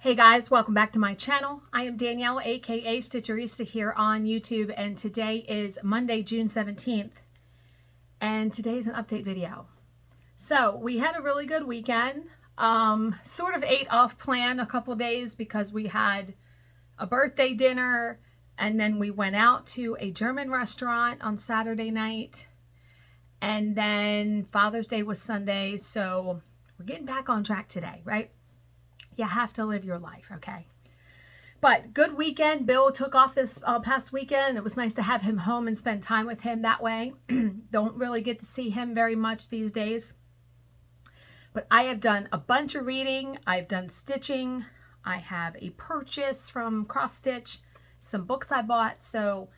Hey guys, welcome back to my channel. I am Danielle, aka Stitcherista, here on YouTube, and today is Monday, June 17th, and today is an update video. So we had a really good weekend. Sort of ate off plan a couple of days because we had a birthday dinner, and then we went out to a German restaurant on Saturday night, and then Father's Day was Sunday, so we're getting back on track today, right? You have to live your life, okay? But good weekend. Bill took off this past weekend. It was nice to have him home and spend time with him that way. Don't really get to see him very much these days. But I have done a bunch of reading. I've done stitching. I have a purchase from Cross Stitch, some books I bought. So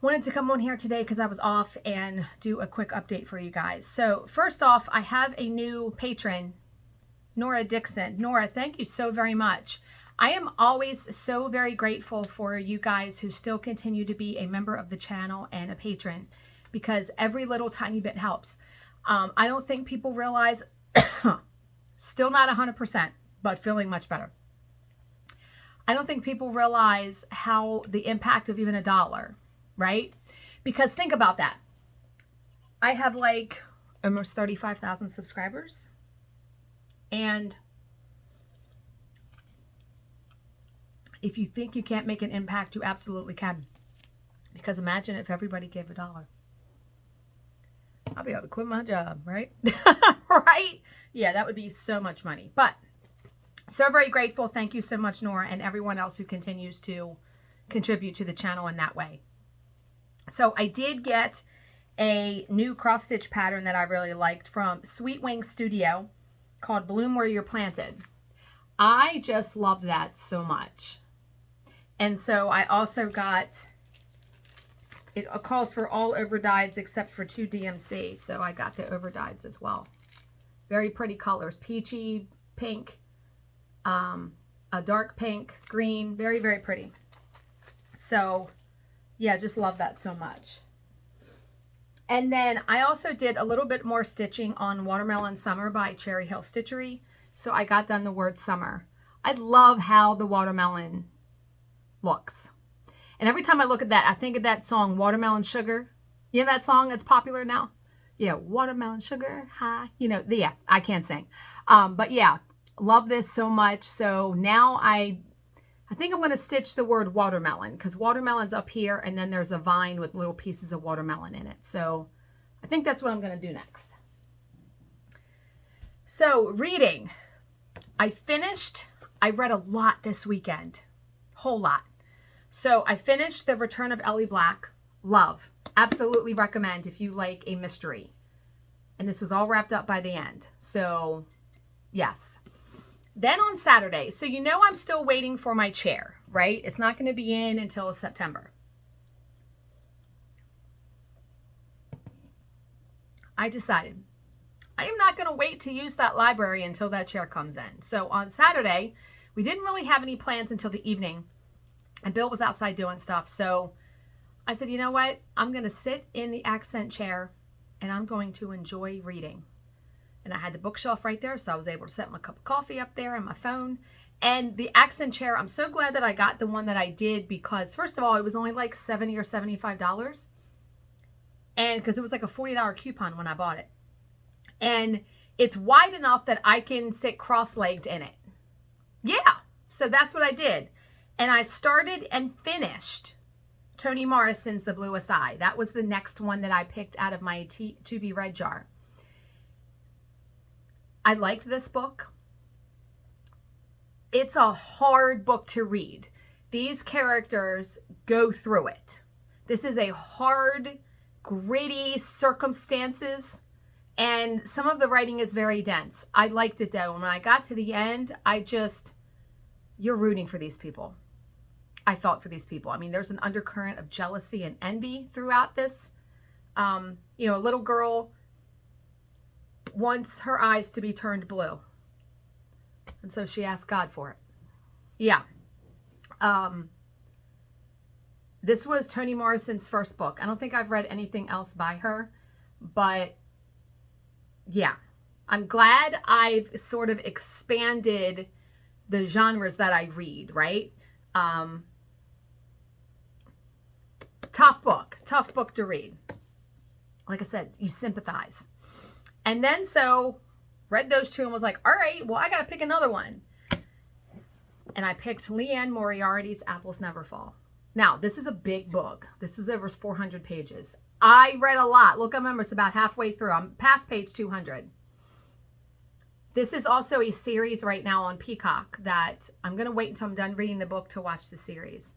wanted to come on here today because I was off and do a quick update for you guys. So first off, I have a new patron, Nora Dixon. Nora, thank you so very much. I am always so very grateful for you guys who still continue to be a member of the channel and a patron, because every little tiny bit helps. I don't think people realize, still not 100%, but feeling much better. I don't think people realize how the impact of even $1, right? Because think about that. I have like almost 35,000 subscribers. And if you think you can't make an impact, you absolutely can. Because imagine if everybody gave $1. I'll be able to quit my job, right? Right? Yeah, that would be so much money. But so very grateful. Thank you so much, Nora, and everyone else who continues to contribute to the channel in that way. So I did get a new cross stitch pattern that I really liked from Sweet Wing Studio, called Bloom Where You're Planted. I just love that so much. And so I also got, it calls for all overdyes except for 2 DMC. So I got the overdyes as well. Very pretty colors, peachy, pink, a dark pink, green, very, very pretty. So yeah, just love that so much. And then I also did a little bit more stitching on Watermelon Summer by Cherry Hill Stitchery. So I got done the word summer. I love how the watermelon looks. And every time I look at that, I think of that song, Watermelon Sugar. You know that song that's popular now? Yeah, Watermelon Sugar High. You know, yeah, I can't sing. But yeah, love this so much. So now I think I'm going to stitch the word watermelon, because watermelon's up here and then there's a vine with little pieces of watermelon in it. So I think that's what I'm going to do next. So reading, I read a lot this weekend, whole lot. So I finished The Return of Ellie Black. Love, absolutely recommend if you like a mystery. And this was all wrapped up by the end. So yes. Then on Saturday, so you know I'm still waiting for my chair, right? It's not going to be in until September. I decided I am not going to wait to use that library until that chair comes in. So on Saturday, we didn't really have any plans until the evening, and Bill was outside doing stuff. So I said, you know what? I'm going to sit in the accent chair and I'm going to enjoy reading. And I had the bookshelf right there, so I was able to set my cup of coffee up there and my phone. And the accent chair, I'm so glad that I got the one that I did, because first of all, it was only like $70 or $75. And because it was like a $40 coupon when I bought it. And it's wide enough that I can sit cross-legged in it. Yeah, so that's what I did. And I started and finished Toni Morrison's The Bluest Eye. That was the next one that I picked out of my to be read jar. I liked this book. It's a hard book to read. These characters go through it. This is a hard, gritty circumstances, and some of the writing is very dense. I liked it though. When I got to the end, you're rooting for these people. I felt for these people. I mean, there's an undercurrent of jealousy and envy throughout this. You know, a little girl wants her eyes to be turned blue. And so she asked God for it. Yeah. This was Toni Morrison's first book. I don't think I've read anything else by her, but yeah, I'm glad I've sort of expanded the genres that I read, right? Tough book to read. Like I said, you sympathize. And then so read those two and was like, all right, well, I got to pick another one. And I picked Leanne Moriarty's Apples Never Fall. Now, this is a big book. This is over 400 pages. I read a lot. Look, I remember it's about halfway through. I'm past page 200. This is also a series right now on Peacock that I'm going to wait until I'm done reading the book to watch the series.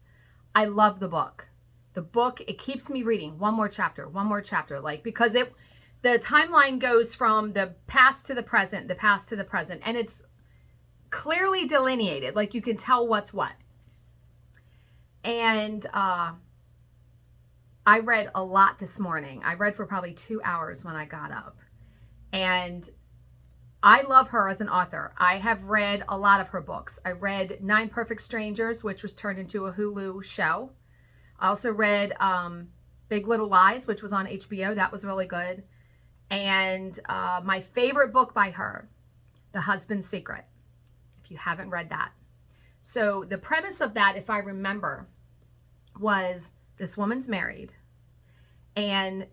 I love the book. The book, it keeps me reading one more chapter, like, because the timeline goes from the past to the present, and it's clearly delineated. Like, you can tell what's what. And I read a lot this morning. I read for probably 2 hours when I got up. And I love her as an author. I have read a lot of her books. I read 9 Perfect Strangers, which was turned into a Hulu show. I also read Big Little Lies, which was on HBO. That was really good. And my favorite book by her, The Husband's Secret, if you haven't read that. So the premise of that, if I remember, was this woman's married and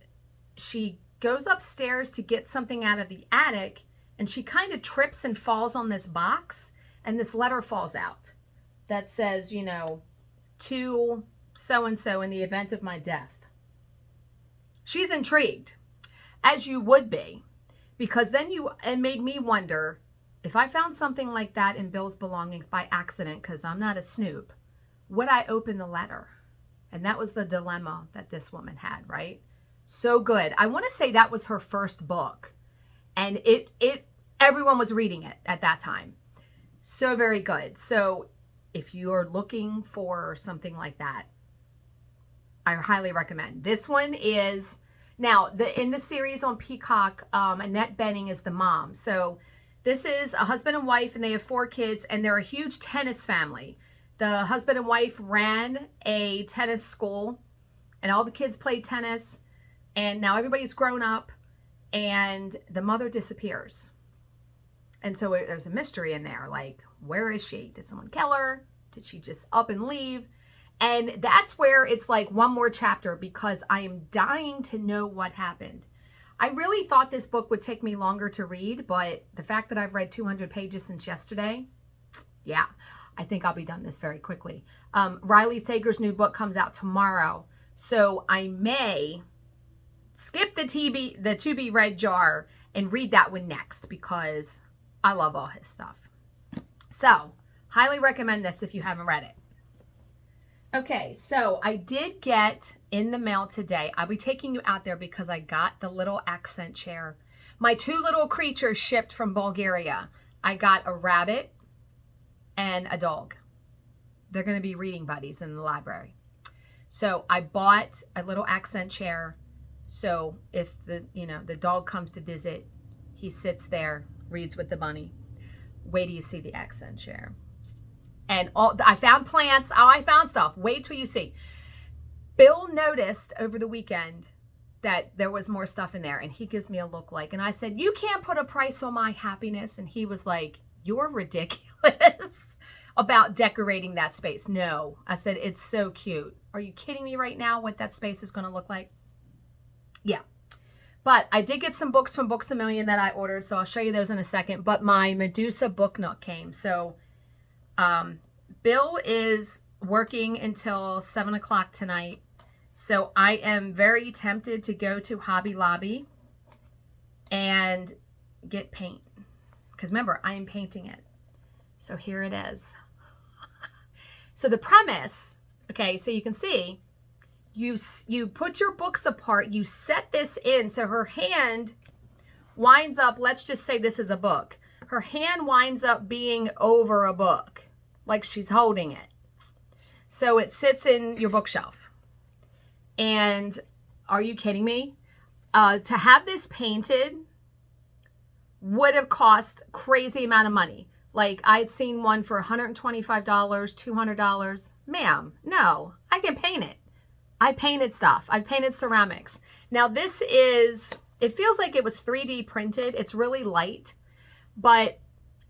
she goes upstairs to get something out of the attic, and she kind of trips and falls on this box, and this letter falls out that says, you know, to so-and-so in the event of my death. She's intrigued, as you would be, because then it made me wonder, if I found something like that in Bill's belongings by accident, because I'm not a snoop, would I open the letter? And that was the dilemma that this woman had, right? So good. I want to say that was her first book, and everyone was reading it at that time. So very good. So if you are looking for something like that, I highly recommend. This one is, now in the series on Peacock, Annette Bening is the mom. So this is a husband and wife, and they have 4 kids, and they're a huge tennis family. The husband and wife ran a tennis school, and all the kids played tennis, and now everybody's grown up, and the mother disappears. And so there's a mystery in there, like, where is she? Did someone kill her? Did she just up and leave? And that's where it's like one more chapter, because I am dying to know what happened. I really thought this book would take me longer to read, but the fact that I've read 200 pages since yesterday, yeah, I think I'll be done this very quickly. Riley Sager's new book comes out tomorrow, so I may skip the to be read jar and read that one next, because I love all his stuff. So, highly recommend this if you haven't read it. Okay, so I did get in the mail today. I'll be taking you out there because I got the little accent chair. My 2 little creatures shipped from Bulgaria. I got a rabbit and a dog. They're going to be reading buddies in the library. So I bought a little accent chair. So if the dog comes to visit, he sits there, reads with the bunny. Wait till you see the accent chair. And I found plants. Oh, I found stuff. Wait till you see. Bill noticed over the weekend that there was more stuff in there, and he gives me a look like, and I said, you can't put a price on my happiness. And he was like, you're ridiculous about decorating that space. No, I said, it's so cute. Are you kidding me right now what that space is going to look like? Yeah. But I did get some books from Books A Million that I ordered, so I'll show you those in a second. But my Medusa book nook came. So Bill is working until 7 o'clock tonight. So I am very tempted to go to Hobby Lobby and get paint. Because remember, I am painting it. So here it is. So the premise, okay, so you can see, you put your books apart, you set this in, so her hand winds up, let's just say this is a book. Her hand winds up being over a book, like she's holding it. So it sits in your bookshelf. And are you kidding me? To have this painted would have cost crazy amount of money. Like, I'd seen one for $125, $200. Ma'am, no, I can paint it. I painted stuff. I painted ceramics. Now this is, it feels like it was 3D printed. It's really light, but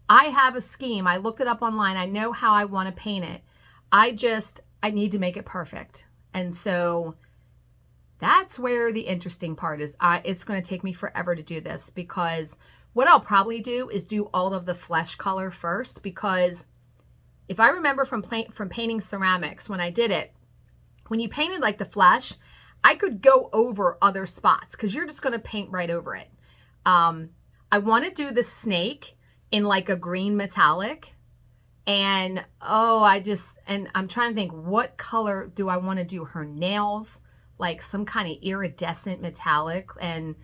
I have a scheme. I looked it up online. I know how I want to paint it. I need to make it perfect. And so that's where the interesting part is. It's going to take me forever to do this, because what I'll probably do is do all of the flesh color first, because if I remember from painting ceramics, when I did it, when you painted like the flesh, I could go over other spots because you're just going to paint right over it. I want to do the snake in like a green metallic, and I'm trying to think, what color do I want to do her nails? Like some kind of iridescent metallic, and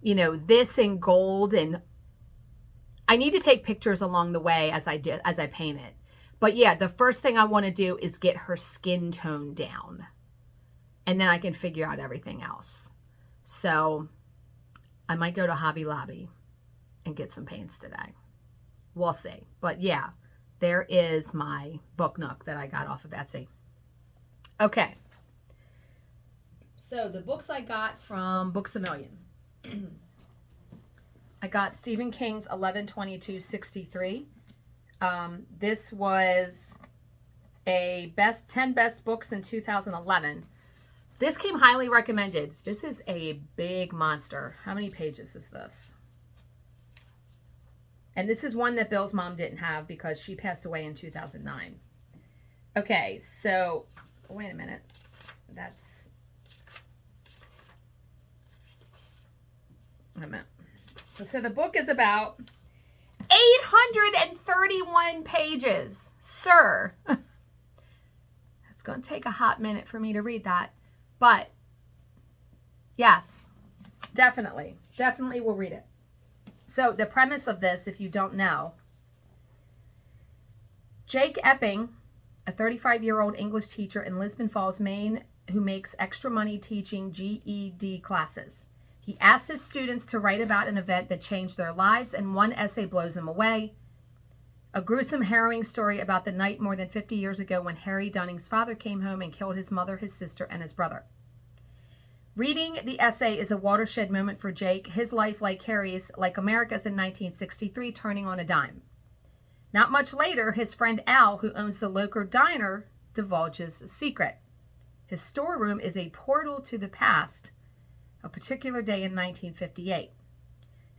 you know, this in gold. And I need to take pictures along the way as I paint it. But yeah, the first thing I want to do is get her skin tone down, and then I can figure out everything else. So I might go to Hobby Lobby and get some paints today. We'll see. But yeah, there is my book nook that I got off of Etsy. Okay. So the books I got from Books A Million. I got Stephen King's 11/22/63. This was a 10 best books in 2011. This came highly recommended. This is a big monster. How many pages is this? And this is one that Bill's mom didn't have because she passed away in 2009. Okay, so wait a minute. Wait a minute. So the book is about 831 pages. Sir. It's going to take a hot minute for me to read that. But yes, definitely will read it. So the premise of this, if you don't know, Jake Epping, a 35-year-old English teacher in Lisbon Falls, Maine, who makes extra money teaching GED classes. He asks his students to write about an event that changed their lives, and one essay blows him away. A gruesome, harrowing story about the night more than 50 years ago when Harry Dunning's father came home and killed his mother, his sister, and his brother. Reading the essay is a watershed moment for Jake, his life, like Harry's, like America's in 1963, turning on a dime. Not much later, his friend Al, who owns the local diner, divulges a secret. His storeroom is a portal to the past, a particular day in 1958.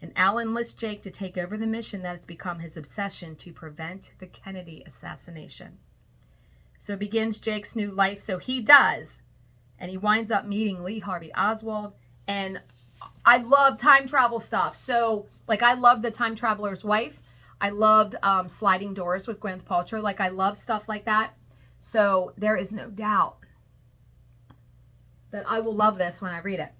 And Al enlists Jake to take over the mission that has become his obsession to prevent the Kennedy assassination. So begins Jake's new life, so he does. And he winds up meeting Lee Harvey Oswald. And I love time travel stuff. So, like, I love The Time Traveler's Wife. I loved Sliding Doors with Gwyneth Paltrow. Like, I love stuff like that. So there is no doubt that I will love this when I read it.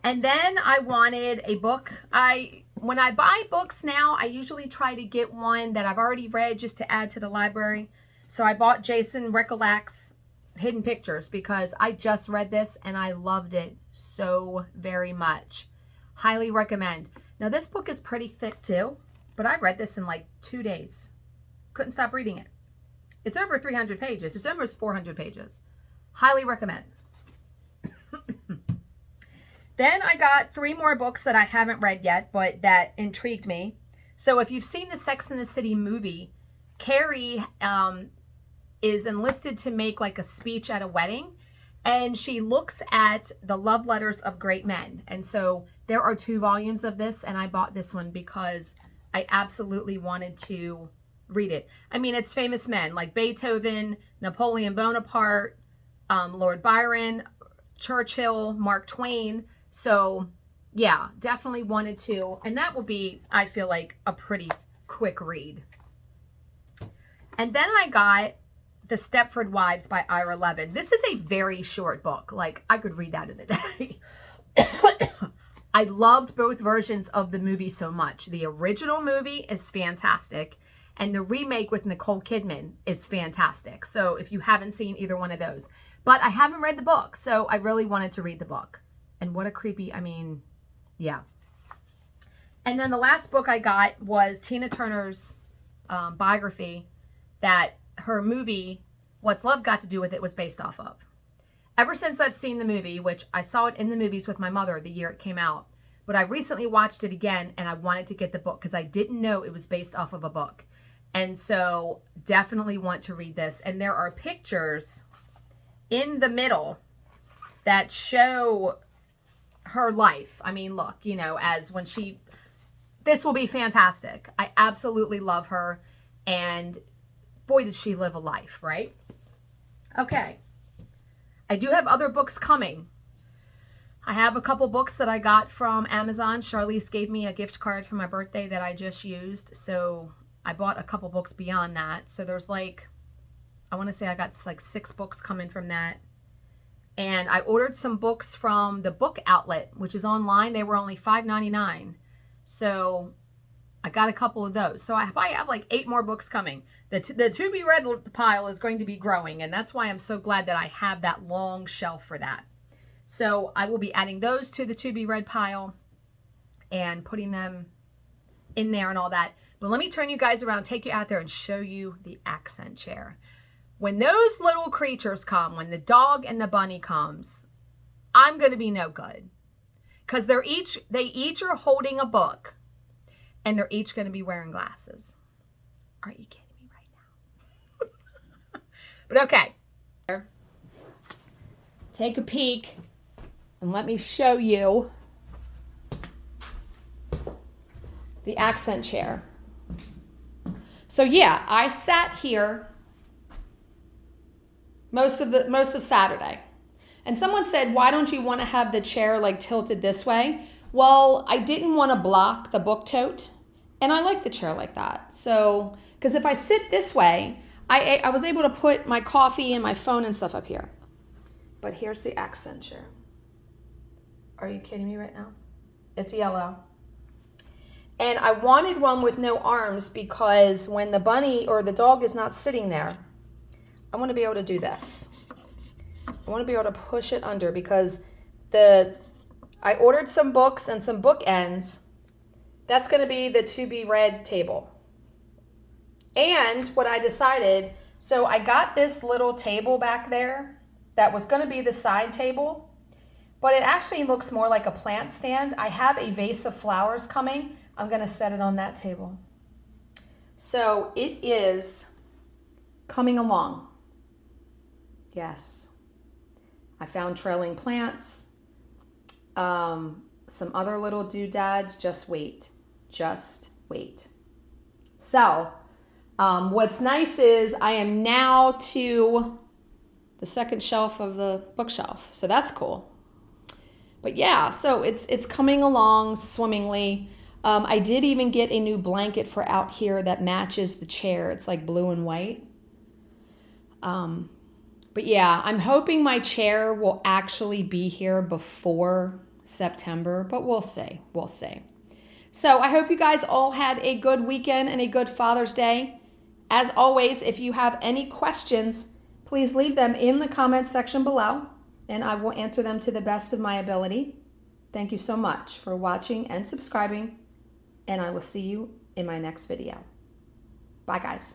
And then I wanted a book. When I buy books now, I usually try to get one that I've already read just to add to the library. So I bought Jason Recollect's Hidden Pictures because I just read this and I loved it so very much. Highly recommend. Now this book is pretty thick too, but I read this in like 2 days. Couldn't stop reading it. It's over 300 pages. It's almost 400 pages. Highly recommend. Then I got 3 more books that I haven't read yet, but that intrigued me. So if you've seen the Sex and the City movie, Carrie is enlisted to make like a speech at a wedding, and she looks at the love letters of great men. And so there are 2 volumes of this, and I bought this one because I absolutely wanted to read it. I mean, it's famous men like Beethoven, Napoleon Bonaparte, Lord Byron, Churchill, Mark Twain. So yeah, definitely wanted to, and that will be, I feel like, a pretty quick read. And then I got The Stepford Wives by Ira Levin. This is a very short book. Like, I could read that in a day. I loved both versions of the movie so much. The original movie is fantastic, and the remake with Nicole Kidman is fantastic. So if you haven't seen either one of those, but I haven't read the book, so I really wanted to read the book. And what a creepy, I mean, yeah. And then the last book I got was Tina Turner's biography that her movie, What's Love Got to Do with It, was based off of. Ever since I've seen the movie, which I saw it in the movies with my mother the year it came out, but I recently watched it again and I wanted to get the book because I didn't know it was based off of a book. And so definitely want to read this. And there are pictures in the middle that show her life. I mean, look, you know, as when this will be fantastic. I absolutely love her. And boy, did she live a life, right? Okay. I do have other books coming. I have a couple books that I got from Amazon. Charlize gave me a gift card for my birthday that I just used. So I bought a couple books beyond that. So there's like, I want to say I got like 6 books coming from that. And I ordered some books from the Book Outlet, which is online. They were only $5.99. So I got a couple of those. So I probably have like 8 more books coming. The to be read pile is going to be growing. And that's why I'm so glad that I have that long shelf for that. So I will be adding those to the to be read pile and putting them in there and all that. But let me turn you guys around, take you out there and show you the accent chair. When those little creatures come, when the dog and the bunny comes, I'm going to be no good. Because they each are holding a book and they're each going to be wearing glasses. Are you kidding me right now? But okay. Take a peek and let me show you the accent chair. So yeah, I sat here most of Saturday. And someone said, why don't you want to have the chair like tilted this way? Well, I didn't want to block the book tote. And I like the chair like that. So, because if I sit this way, I was able to put my coffee and my phone and stuff up here. But here's the accent chair. Are you kidding me right now? It's yellow. And I wanted one with no arms because when the bunny or the dog is not sitting there, I want to be able to do this. I want to be able to push it under because I ordered some books and some bookends. That's going to be the to be read table. And what I decided, so I got this little table back there that was going to be the side table, but it actually looks more like a plant stand. I have a vase of flowers coming. I'm going to set it on that table. So it is coming along. Yes. I found trailing plants, some other little doodads. Just wait. Just wait. So what's nice is I am now to the second shelf of the bookshelf. So that's cool. But yeah, so it's coming along swimmingly. I did even get a new blanket for out here that matches the chair. It's like blue and white. But yeah, I'm hoping my chair will actually be here before September, but we'll see. We'll see. So I hope you guys all had a good weekend and a good Father's Day. As always, if you have any questions, please leave them in the comment section below, and I will answer them to the best of my ability. Thank you so much for watching and subscribing, and I will see you in my next video. Bye, guys.